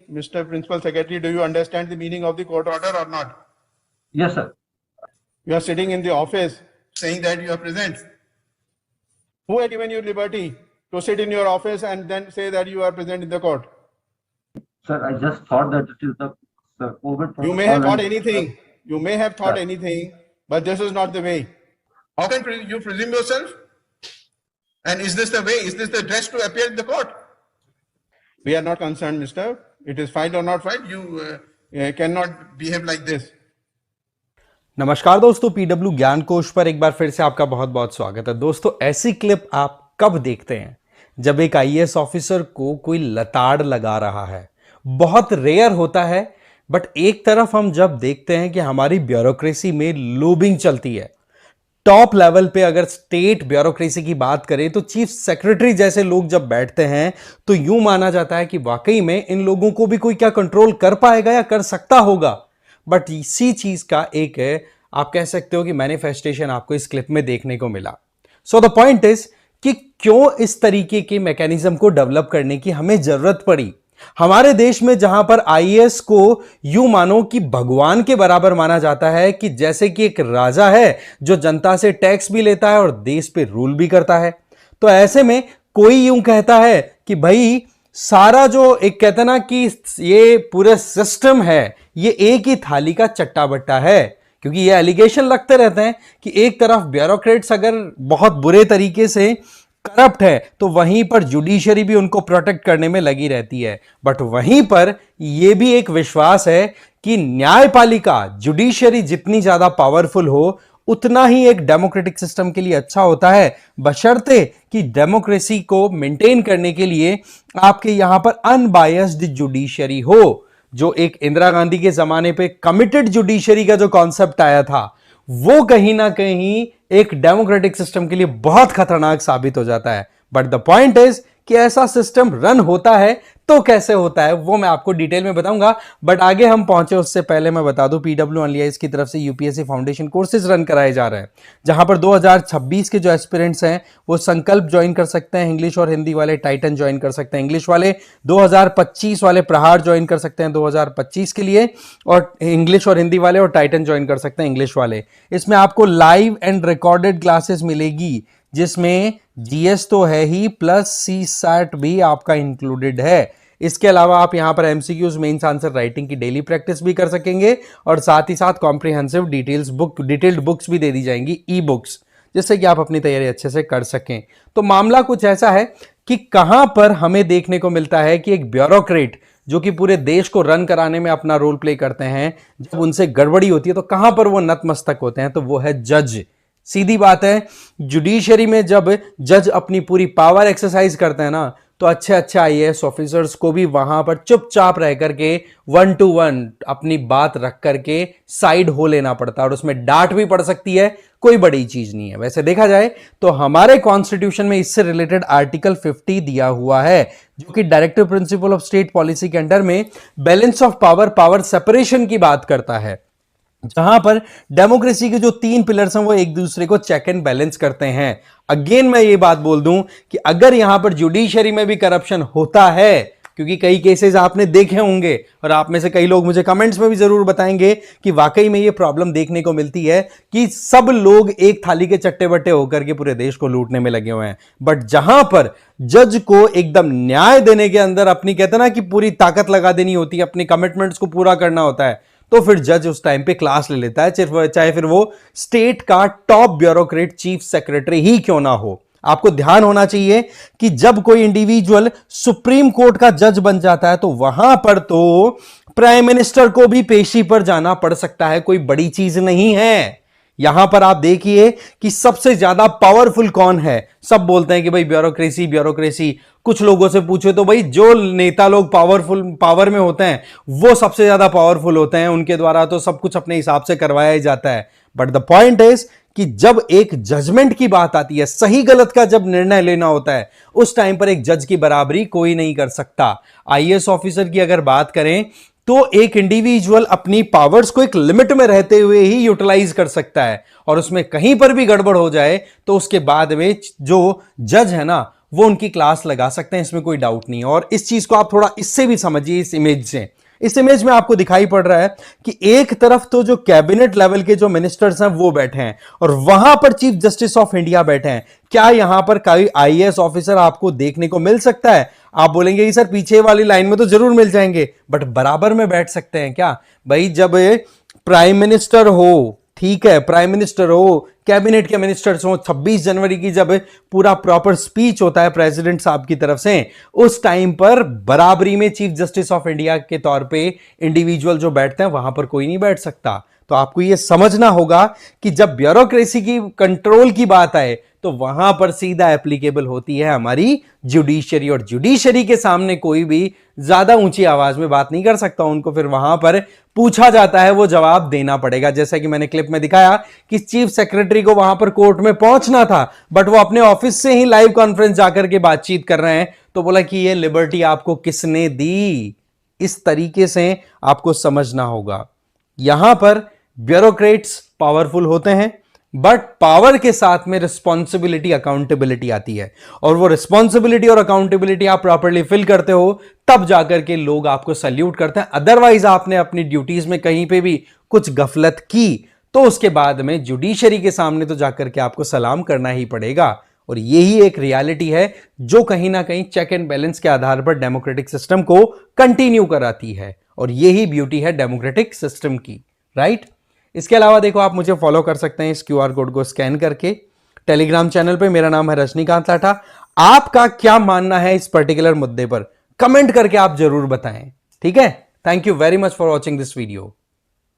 Mr. Principal Secretary, do you understand the meaning of the court order or not? Yes, sir. You are sitting in the office saying that you are present. Who had given you liberty to sit in your office and then say that you are present in the court? Sir, I just thought that it is the COVID You may have protocol thought and- anything. You may have thought Sir. anything, but this is not the way. How can you presume yourself? And is this the way? Is this the dress to appear in the court? We are not concerned, mister. It is filed or not filed. You cannot behave like this. नमस्कार दोस्तों, PW ज्ञान कोश पर एक बार फिर से आपका बहुत बहुत स्वागत है। दोस्तों, ऐसी क्लिप आप कब देखते हैं? जब एक आईएएस ऑफिसर को कोई लताड़ लगा रहा है। बहुत रेयर होता है, बट एक तरफ हम जब देखते हैं कि हमारी ब्यूरोक्रेसी में लोबिंग चलती है, टॉप लेवल पे अगर स्टेट ब्यूरोक्रेसी की बात करें तो चीफ सेक्रेटरी जैसे लोग जब बैठते हैं तो यूं माना जाता है कि वाकई में इन लोगों को भी कोई क्या कंट्रोल कर पाएगा या कर सकता होगा। बट इसी चीज का एक आप कह सकते हो कि मैनिफेस्टेशन आपको इस क्लिप में देखने को मिला। सो द पॉइंट इज कि क्यों इस तरीके के मैकेनिज्म को डेवलप करने की हमें जरूरत पड़ी हमारे देश में, जहां पर आईएएस को यूं मानो कि भगवान के बराबर माना जाता है, कि जैसे कि एक राजा है जो जनता से टैक्स भी लेता है और देश पे रूल भी करता है। तो ऐसे में कोई यूं कहता है कि भाई सारा जो एक कहता ना कि ये पूरा सिस्टम है, ये एक ही थाली का चट्टा बट्टा है, क्योंकि ये एलिगेशन लगते रहते हैं कि एक तरफ ब्यूरोक्रेट्स अगर बहुत बुरे तरीके से करप्ट है तो वहीं पर जुडिशरी भी उनको प्रोटेक्ट करने में लगी रहती है। बट वहीं पर यह भी एक विश्वास है कि न्यायपालिका, जुडिशरी जितनी ज्यादा पावरफुल हो उतना ही एक डेमोक्रेटिक सिस्टम के लिए अच्छा होता है, बशर्ते कि डेमोक्रेसी को मेंटेन करने के लिए आपके यहां पर अनबायस्ड जुडिशरी हो। जो एक इंदिरा गांधी के जमाने पे कमिटेड जुडिशरी का जो कॉन्सेप्ट आया था, वो कहीं ना कहीं एक डेमोक्रेटिक सिस्टम के लिए बहुत खतरनाक साबित हो जाता है। बट द पॉइंट इज कि ऐसा सिस्टम रन होता है तो कैसे होता है वो मैं आपको डिटेल में बताऊंगा। बट आगे हम पहुंचे उससे पहले मैं बता दूं, पीडब्ल्यू ऑनलाइन की तरफ से यूपीएससी फाउंडेशन कोर्सेज रन कराए जा रहे हैं, जहां पर 2026 के जो एस्पिरेंट्स हैं वो संकल्प ज्वाइन कर सकते हैं इंग्लिश और हिंदी वाले, टाइटन ज्वाइन कर सकते हैं इंग्लिश वाले, 2025 वाले प्रहार ज्वाइन कर सकते हैं 2025 के लिए, और इंग्लिश और हिंदी वाले, और टाइटन ज्वाइन कर सकते हैं इंग्लिश वाले। इसमें आपको लाइव एंड रिकॉर्डेड क्लासेस मिलेगी, जिसमें जीएस तो है ही, प्लस सी सैट भी आपका इंक्लूडेड है। इसके अलावा आप यहां पर एमसीक्यूज, मेंस आंसर राइटिंग की डेली प्रैक्टिस भी कर सकेंगे, और साथ ही साथ कॉम्प्रिहेंसिव डिटेल्ड बुक्स भी दे दी जाएंगी, ई बुक्स, जिससे कि आप अपनी तैयारी अच्छे से कर सकें। तो मामला कुछ ऐसा है कि कहां पर हमें देखने को मिलता है कि एक ब्यूरोक्रेट जो कि पूरे देश को रन कराने में अपना रोल प्ले करते हैं, जब उनसे गड़बड़ी होती है तो कहां पर वो नतमस्तक होते हैं, तो वो है जज। सीधी बात है, जुडिशरी में जब जज अपनी पूरी पावर एक्सरसाइज करते हैं ना, तो अच्छे अच्छे आईएएस ऑफिसर्स को भी वहां पर चुपचाप रह करके 1 to 1 अपनी बात रख करके साइड हो लेना पड़ता है, और उसमें डांट भी पड़ सकती है, कोई बड़ी चीज नहीं है। वैसे देखा जाए तो हमारे कॉन्स्टिट्यूशन में इससे रिलेटेड आर्टिकल 50 दिया हुआ है, जो कि directive principle of state policy के अंडर में balance of power, power separation की बात करता है, जहां पर डेमोक्रेसी के जो 3 पिलर्स हैं वो एक दूसरे को चेक एंड बैलेंस करते हैं। अगेन मैं ये बात बोल दूं कि अगर यहां पर जुडिशरी में भी करप्शन होता है, क्योंकि कई केसेस आपने देखे होंगे और आप में से कई लोग मुझे कमेंट्स में भी जरूर बताएंगे कि वाकई में ये प्रॉब्लम देखने को मिलती है कि सब लोग एक थाली के चट्टे बट्टे होकर के पूरे देश को लूटने में लगे हुए हैं। बट जहां पर जज को एकदम न्याय देने के अंदर अपनी कहते ना कि पूरी ताकत लगा देनी होती है, अपनी कमिटमेंट्स को पूरा करना होता है, तो फिर जज उस टाइम पे क्लास ले लेता है, चाहे फिर वो स्टेट का टॉप ब्यूरोक्रेट चीफ सेक्रेटरी ही क्यों ना हो। आपको ध्यान होना चाहिए कि जब कोई इंडिविजुअल सुप्रीम कोर्ट का जज बन जाता है तो वहां पर तो प्राइम मिनिस्टर को भी पेशी पर जाना पड़ सकता है, कोई बड़ी चीज नहीं है। यहां पर आप देखिए कि सबसे ज्यादा पावरफुल कौन है। सब बोलते हैं कि भाई ब्यूरोक्रेसी ब्यूरोक्रेसी, कुछ लोगों से पूछे तो भाई जो नेता लोग पावर में होते हैं वो सबसे ज्यादा पावरफुल होते हैं, उनके द्वारा तो सब कुछ अपने हिसाब से करवाया ही जाता है। बट द पॉइंट इज कि जब एक जजमेंट की बात आती है, सही गलत का जब निर्णय लेना होता है, उस टाइम पर एक जज की बराबरी कोई नहीं कर सकता। आईएएस ऑफिसर की अगर बात करें तो एक इंडिविजुअल अपनी पावर्स को एक लिमिट में रहते हुए ही यूटिलाइज कर सकता है, और उसमें कहीं पर भी गड़बड़ हो जाए तो उसके बाद में जो जज है ना वो उनकी क्लास लगा सकते हैं, इसमें कोई डाउट नहीं है। और इस चीज को आप थोड़ा इससे भी समझिए, इस इमेज से। इस इमेज में आपको दिखाई पड़ रहा है कि एक तरफ तो जो कैबिनेट लेवल के जो मिनिस्टर्स हैं वो बैठे हैं और वहां पर चीफ जस्टिस ऑफ इंडिया बैठे हैं। क्या यहां पर कोई आईएएस ऑफिसर आपको देखने को मिल सकता है? आप बोलेंगे कि सर पीछे वाली लाइन में तो जरूर मिल जाएंगे, बट बराबर में बैठ सकते हैं क्या भाई? जब प्राइम मिनिस्टर हो, ठीक है, प्राइम मिनिस्टर हो, कैबिनेट के मिनिस्टर्स हो, 26 जनवरी की जब पूरा प्रॉपर स्पीच होता है प्रेसिडेंट साहब की तरफ से, उस टाइम पर बराबरी में चीफ जस्टिस ऑफ इंडिया के तौर पे इंडिविजुअल जो बैठते हैं वहां पर कोई नहीं बैठ सकता। तो आपको यह समझना होगा कि जब ब्यूरोक्रेसी की कंट्रोल की बात आए तो वहां पर सीधा एप्लीकेबल होती है हमारी जुडिशरी, और जुडिशरी के सामने कोई भी ज्यादा ऊंची आवाज में बात नहीं कर सकता। उनको फिर वहां पर पूछा जाता है, वो जवाब देना पड़ेगा। जैसा कि मैंने क्लिप में दिखाया कि चीफ सेक्रेटरी को वहां पर कोर्ट में पहुंचना था, बट वो अपने ऑफिस से ही लाइव कॉन्फ्रेंस जाकर के बातचीत कर रहे हैं। तो बोला कि ये लिबर्टी आपको किसने दी? इस तरीके से आपको समझना होगा। यहां पर ब्यूरोक्रेट्स पावरफुल होते हैं, बट पावर के साथ में रिस्पॉन्सिबिलिटी, अकाउंटेबिलिटी आती है, और वो रिस्पॉन्सिबिलिटी और अकाउंटेबिलिटी आप प्रॉपर्ली फिल करते हो तब जाकर के लोग आपको सल्यूट करते हैं। अदरवाइज आपने अपनी ड्यूटीज में कहीं पे भी कुछ गफलत की तो उसके बाद में जुडिशरी के सामने तो जाकर के आपको सलाम करना ही पड़ेगा। और यही एक रियलिटी है जो कहीं ना कहीं चेक एंड बैलेंस के आधार पर डेमोक्रेटिक सिस्टम को कंटिन्यू कराती है, और यही ब्यूटी है डेमोक्रेटिक सिस्टम की, राइट? इसके अलावा देखो, आप मुझे फॉलो कर सकते हैं इस क्यूआर कोड को स्कैन करके टेलीग्राम चैनल पे। मेरा नाम है रजनीकांत लाठा। आपका क्या मानना है इस पर्टिकुलर मुद्दे पर? कमेंट करके आप जरूर बताएं, ठीक है? Thank you very much for watching this video.